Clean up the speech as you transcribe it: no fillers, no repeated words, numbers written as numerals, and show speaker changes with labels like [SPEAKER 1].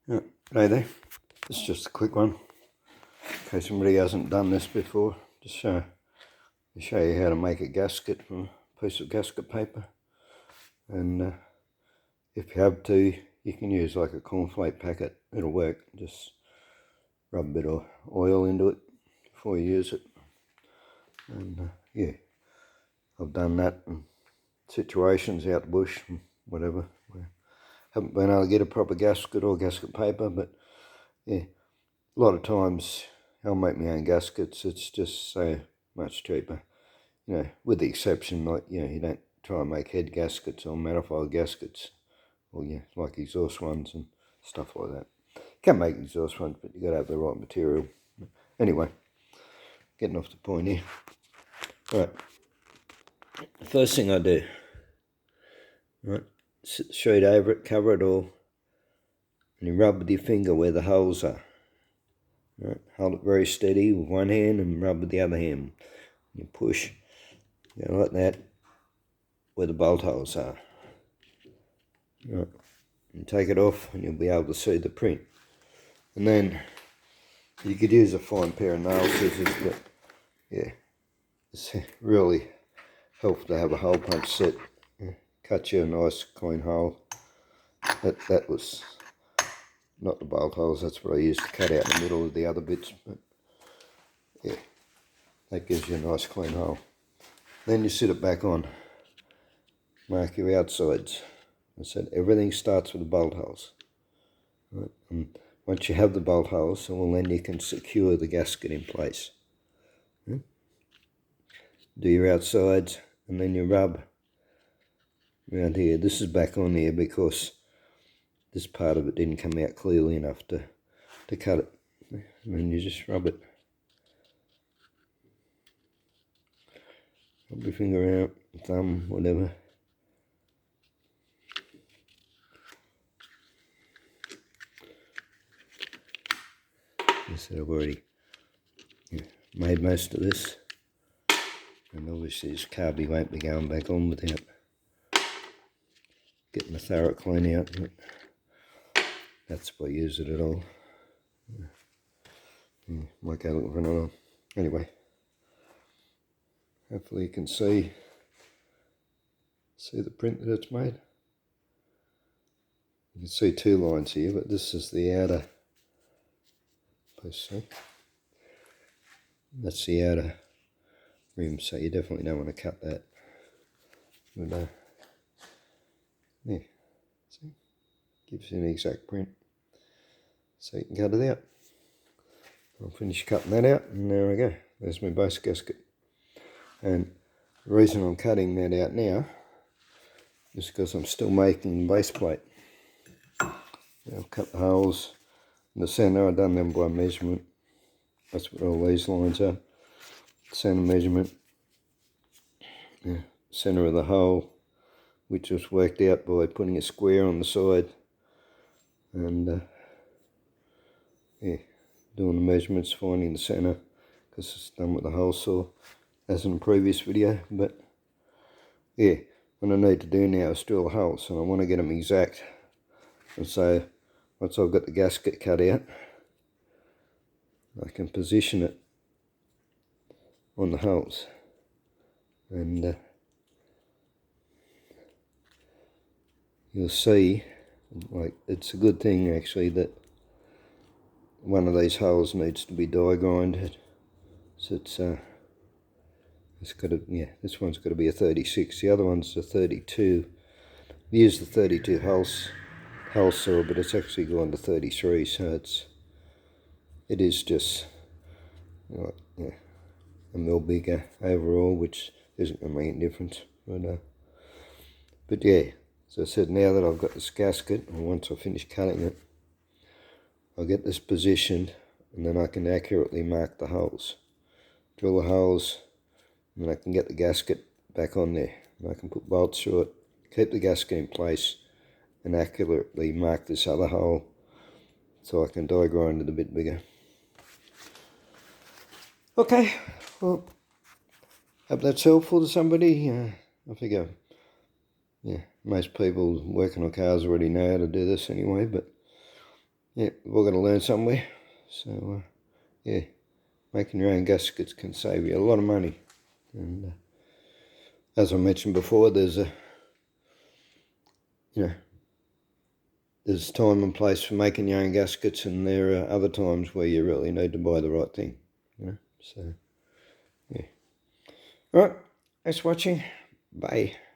[SPEAKER 1] Yeah, g'day there. This is just a quick one, in case somebody hasn't done this before. Just to show you how to make a gasket from a piece of gasket paper. And if you have to, you can use like a cornflake packet. It'll work. Just rub a bit of oil into it before you use it. And yeah, I've done that in situations out the bush and whatever. Haven't been able to get a proper gasket or gasket paper, but yeah, a lot of times I'll make my own gaskets. It's just so much cheaper, you know, with the exception, like, you know, you don't try and make head gaskets or manifold gaskets, or yeah, like exhaust ones and stuff like that. You can make exhaust ones, but you got to have the right material. Anyway, getting off the point here. Right, the first thing I do, right, sit the sheet over it, cover it all, and you rub with your finger where the holes are. Right, hold it very steady with one hand and rub with the other hand. You push, you know, like that, where the bolt holes are. Right, and take it off and you'll be able to see the print. And then you could use a fine pair of nail scissors, but yeah, it's really helpful to have a hole punch set. Cut you a nice clean hole. That was not the bolt holes, that's what I used to cut out in the middle of the other bits, but yeah, that gives you a nice clean hole. Then you sit it back on, mark your outsides. I said everything starts with the bolt holes. Right? And once you have the bolt holes, well, then you can secure the gasket in place. Do your outsides and then you rub around here. This is back on here because this part of it didn't come out clearly enough to cut it. And then you just rub it. Rub your finger out, thumb, whatever. I said I've already made most of this. And obviously this carby won't be going back on without getting a thorough clean out. But that's why I use it at all. Might go looking for another one. Anyway, hopefully you can see the print that it's made. You can see two lines here, but this is the outer piece. That's the outer rim, so you definitely don't want to cut that. But yeah, see, gives you an exact print, so you can cut it out. I'll finish cutting that out, and there we go. There's my base gasket. And the reason I'm cutting that out now is because I'm still making the base plate. I've cut the holes in the centre. I've done them by measurement. That's what all these lines are. Centre measurement. Yeah. Centre of the hole, which was worked out by putting a square on the side. And yeah, doing the measurements, finding the centre, because it's done with the hole saw, as in the previous video. But yeah, what I need to do now is drill the holes, and I want to get them exact. And so once I've got the gasket cut out, I can position it on the holes. And you'll see, like, it's a good thing actually that one of these holes needs to be die grinded. So it's got to, yeah, this one's got to be a 36. The other one's a 32. We use the 32 hole saw, but it's actually gone to 33. So it is just, like, yeah, a mil bigger overall, which isn't going to make any difference. But yeah, as I said, now that I've got this gasket, and once I finish cutting it, I'll get this positioned, and then I can accurately mark the holes. Drill the holes, and then I can get the gasket back on there. And I can put bolts through it, keep the gasket in place, and accurately mark this other hole, so I can die grind it a bit bigger. Okay, well, hope that's helpful to somebody. I figure, yeah, most people working on cars already know how to do this anyway, but yeah, we're going to learn somewhere. So, yeah, making your own gaskets can save you a lot of money. And as I mentioned before, there's there's time and place for making your own gaskets, and there are other times where you really need to buy the right thing. So, yeah. All right, thanks for watching. Bye.